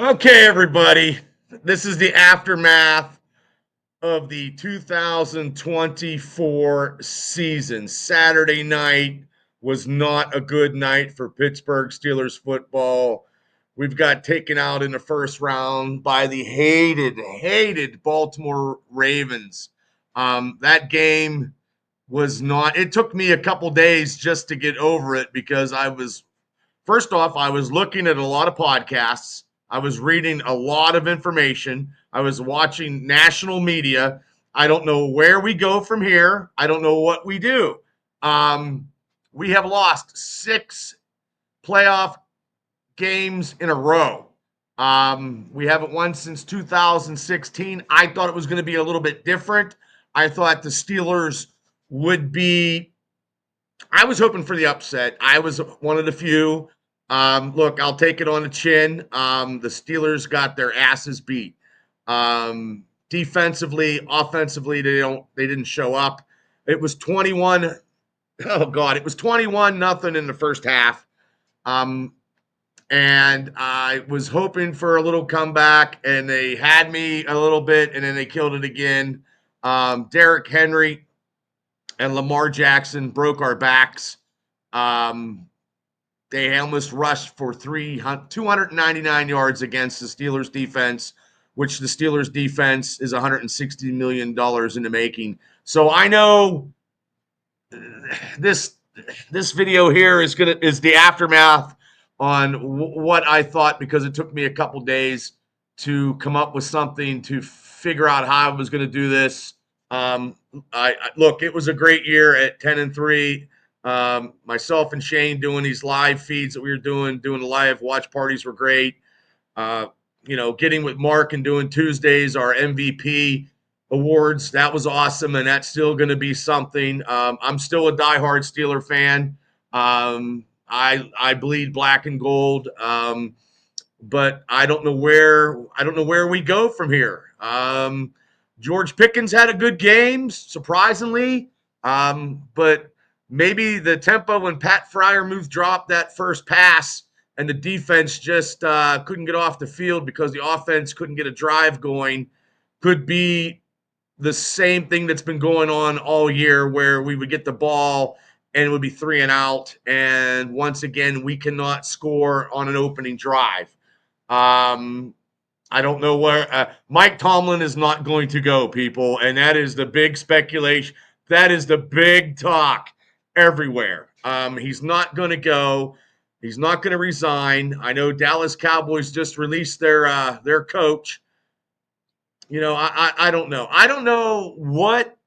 Okay, everybody. This is the aftermath of the 2024 season. Saturday night was not a good night for Pittsburgh Steelers football. We've got taken out in the first round by the hated Baltimore Ravens. That game was not, it took me a couple days just to get over it because first off, I was looking at a lot of podcasts. I was reading a lot of information. I was watching national media. I don't know where we go from here. I don't know what we do. Um, we have lost six playoff games in a row. We haven't won since 2016. I thought it was going to be a little bit different. I thought the Steelers would be I was hoping for the upset. I was one of the few. Look, I'll take it on the chin. The Steelers got their asses beat. Defensively, offensively, they didn't show up. It was 21. Oh God, it was 21 nothing in the first half. Um, and I was hoping for a little comeback, and they had me a little bit, and then they killed it again. Derrick Henry and Lamar Jackson broke our backs. Um, they almost rushed for 299 yards against the Steelers defense, which the Steelers defense is $160 million in the making. So I know this this video here is the aftermath on what I thought, because it took me a couple days to come up with something to figure out how I was going to do this. Look, it was a great year at 10-3. Myself and Shane doing these live feeds that we were doing the live watch parties were great. Uh, getting with Mark and doing Tuesdays, our MVP awards, that was awesome, and that's still going to be something. I'm still a diehard Steeler fan. I bleed black and gold, but I don't know where we go from here. George Pickens had a good game, surprisingly, but maybe the tempo when Pat Fryermuth dropped that first pass and the defense just couldn't get off the field because the offense couldn't get a drive going could be the same thing that's been going on all year, where we would get the ball and it would be 3 and out. And once again, we cannot score on an opening drive. Um, I don't know where Mike Tomlin is not going to go, people. And that is the big speculation. That is the big talk everywhere. He's not going to go. He's not going to resign. I know Dallas Cowboys just released their coach. I don't know. I don't know what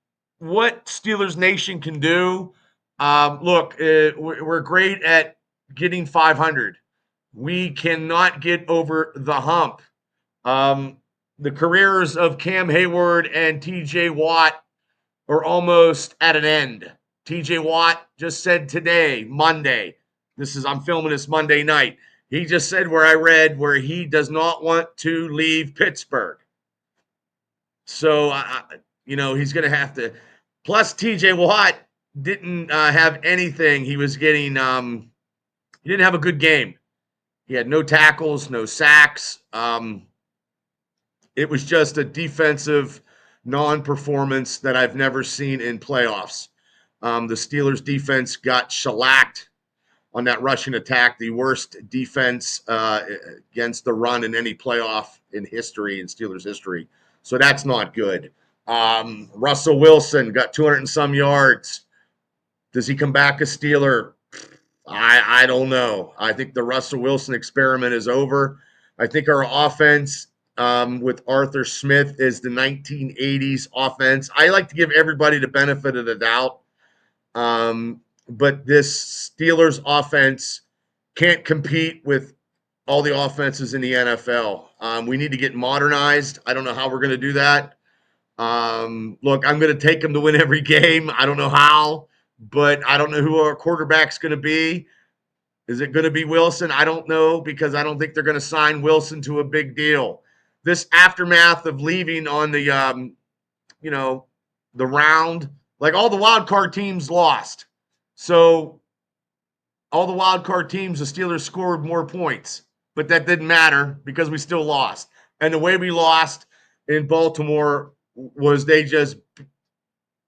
Steelers Nation can do. Look, we're great at getting 500. We cannot get over the hump. Um, the careers of Cam Hayward and TJ Watt are almost at an end. TJ Watt just said today, Monday, I'm filming this Monday night. He just said where I read where he does not want to leave Pittsburgh. So, he's going to have to. Plus, TJ Watt didn't have anything. He was getting, he didn't have a good game. He had no tackles, no sacks. It was just a defensive non-performance that I've never seen in playoffs. The Steelers' defense got shellacked on that rushing attack, the worst defense against the run in any playoff in Steelers history. So that's not good. Russell Wilson got 200 and some yards. Does he come back a Steeler? I don't know. I think the Russell Wilson experiment is over. I think our offense with Arthur Smith is the 1980s offense. I like to give everybody the benefit of the doubt. But this Steelers offense can't compete with all the offenses in the NFL. We need to get modernized. I don't know how we're going to do that. Look, I'm going to take them to win every game. I don't know how, but I don't know who our quarterback's going to be. Is it going to be Wilson? I don't know, because I don't think they're going to sign Wilson to a big deal. This aftermath of leaving on the the round, like all the wild card teams lost. So all the wild card teams, the Steelers scored more points. but that didn't matter because we still lost. And the way we lost in Baltimore was they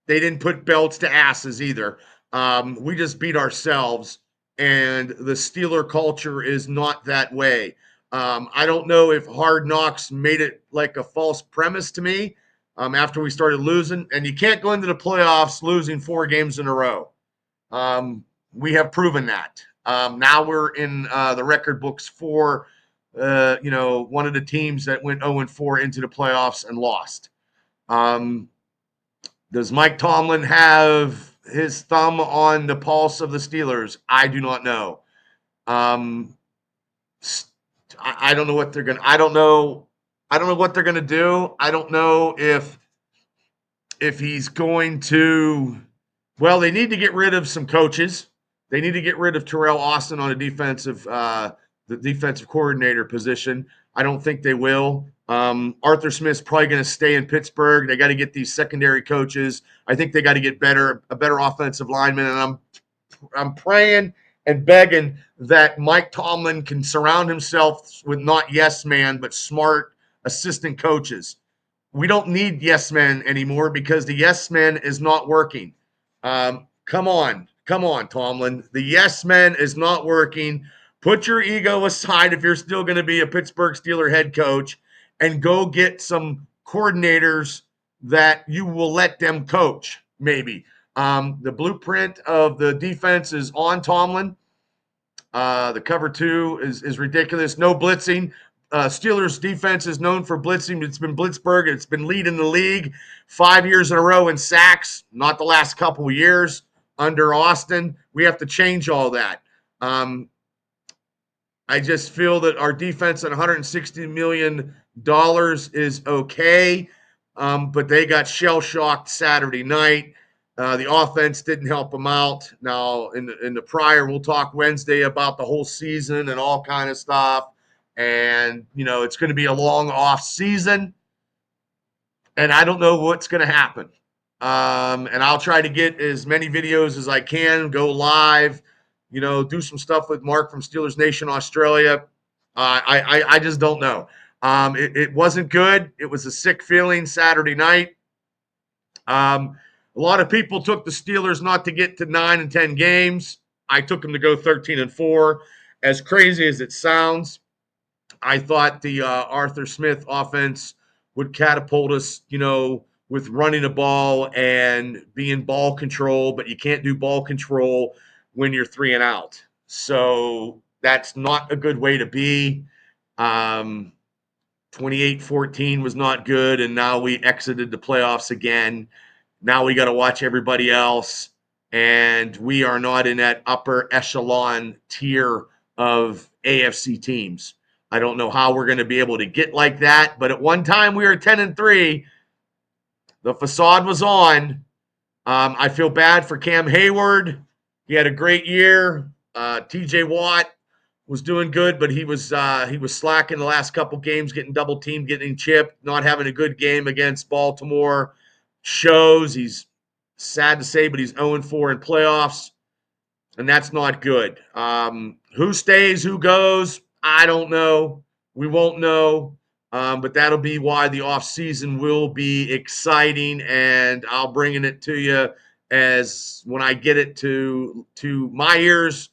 didn't put belts to asses either. We just beat ourselves, and the Steeler culture is not that way. I don't know if Hard Knocks made it like a false premise to me after we started losing, and you can't go into the playoffs losing 4 games in a row. We have proven that. Now we're in the record books for, one of the teams that went 0-4 into the playoffs and lost. Um, does Mike Tomlin have his thumb on the pulse of the Steelers? I do not know. Um, I don't know what they're gonna. I don't know. I don't know what they're gonna do. I don't know if he's going to. Well, they need to get rid of some coaches. They need to get rid of Terrell Austin on the defensive coordinator position. I don't think they will. Arthur Smith's probably going to stay in Pittsburgh. They got to get these secondary coaches. I think they got to get a better offensive lineman. And I'm praying and begging that Mike Tomlin can surround himself with not yes man, but smart assistant coaches. We don't need yes men anymore because the yes man is not working. Come on, Tomlin. The yes man is not working. Put your ego aside if you're still going to be a Pittsburgh Steeler head coach and go get some coordinators that you will let them coach, maybe. The blueprint of the defense is on Tomlin. The cover 2 is ridiculous. No blitzing. Steelers defense is known for blitzing. It's been Blitzburg. It's been leading the league 5 years in a row in sacks, not the last couple of years under Austin. We have to change all that. I just feel that our defense at $160 million is okay, but they got shell-shocked Saturday night. The offense didn't help them out. Now, in the prior, we'll talk Wednesday about the whole season and all kind of stuff. And, it's going to be a long off season. And I don't know what's going to happen. And I'll try to get as many videos as I can, go live, do some stuff with Mark from Steelers Nation Australia. I just don't know. It wasn't good. It was a sick feeling Saturday night. A lot of people took the Steelers not to get to 9 and 10 games. I took them to go 13-4. As crazy as it sounds, I thought the Arthur Smith offense would catapult us, with running the ball and being ball control, but you can't do ball control when you're 3 and out. So that's not a good way to be. 28-14 was not good, and now we exited the playoffs again. Now we got to watch everybody else, and we are not in that upper echelon tier of AFC teams. I don't know how we're going to be able to get like that, but at one time we were 10-3. The facade was on. I feel bad for Cam Hayward. He had a great year. TJ Watt was doing good, but he was slacking the last couple games, getting double teamed, getting chipped, not having a good game against Baltimore. Shows he's sad to say, but he's 0-4 in playoffs, and that's not good. Who stays, who goes, I don't know. We won't know. But that'll be why the offseason will be exciting, and I'll bring it to you as when I get it to my ears,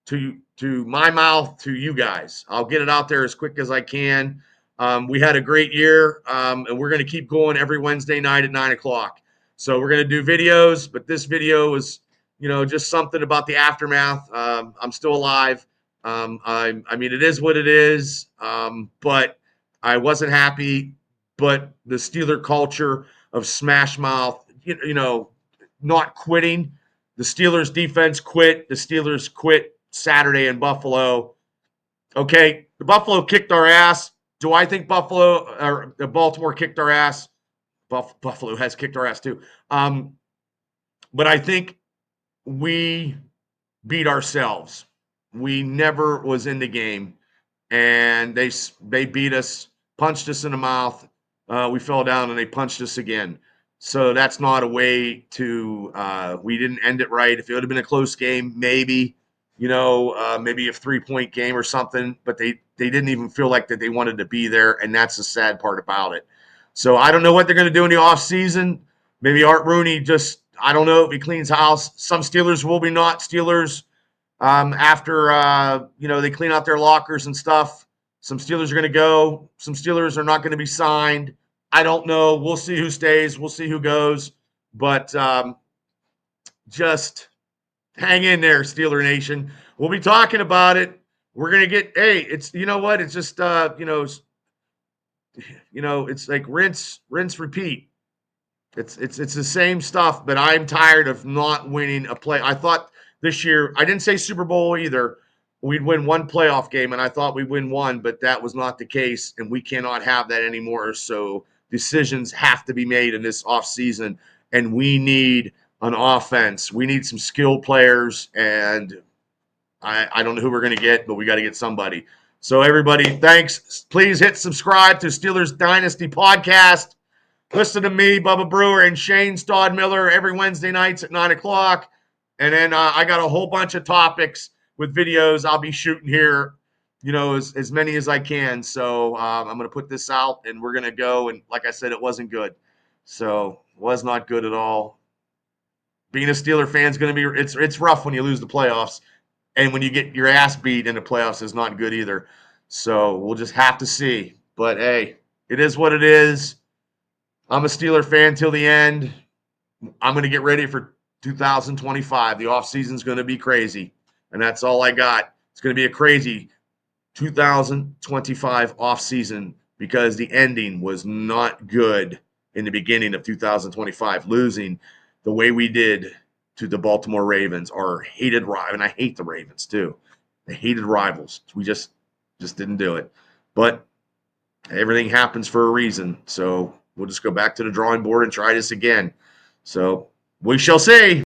to my mouth, to you guys. I'll get it out there as quick as I can. We had a great year, and we're going to keep going every Wednesday night at 9 o'clock. So we're going to do videos, but this video is, just something about the aftermath. I'm still alive. I mean, it is what it is, but I wasn't happy. But the Steeler culture of smash mouth, not quitting. The Steelers defense quit. The Steelers quit Saturday in Buffalo. Okay, the Buffalo kicked our ass. Do I think Buffalo or the Baltimore kicked our ass? Buffalo has kicked our ass too. But I think we beat ourselves. We never was in the game, and they beat us, punched us in the mouth. We fell down, and they punched us again. So that's not a way to. We didn't end it right. If it would have been a close game, maybe. maybe a 3-point game or something, but they didn't even feel like that they wanted to be there, and that's the sad part about it. So I don't know what they're going to do in the offseason. Maybe Art Rooney just, I don't know if he cleans house. Some Steelers will be not Steelers after they clean out their lockers and stuff. Some Steelers are going to go. Some Steelers are not going to be signed. I don't know. We'll see who stays. We'll see who goes. But just hang in there, Steeler Nation. We'll be talking about it. We're gonna get. Hey, it's you know what? It's just it's like rinse, repeat. It's the same stuff. But I'm tired of not winning a play. I thought this year. I didn't say Super Bowl either. We'd win one playoff game, and I thought we'd win one, but that was not the case, and we cannot have that anymore. So decisions have to be made in this offseason, and we need an offense. We need some skilled players, and I don't know who we're going to get, but we got to get somebody. So, everybody, thanks. Please hit subscribe to Steelers Dynasty Podcast. Listen to me, Bubba Brewer, and Shane Stodmiller every Wednesday nights at 9 o'clock. And then I got a whole bunch of topics with videos I'll be shooting here, as many as I can. So I'm going to put this out, and we're going to go. And like I said, it wasn't good. So it was not good at all. Being a Steeler fan is going to be it's rough when you lose the playoffs. And when you get your ass beat in the playoffs is not good either. So we'll just have to see. But, hey, it is what it is. I'm a Steeler fan till the end. I'm going to get ready for 2025. The offseason is going to be crazy. And that's all I got. It's going to be a crazy 2025 offseason because the ending was not good in the beginning of 2025, losing the way we did to the Baltimore Ravens, our hated rival. And I hate the Ravens too. The hated rivals. We just didn't do it. But everything happens for a reason. So we'll just go back to the drawing board and try this again. So we shall see.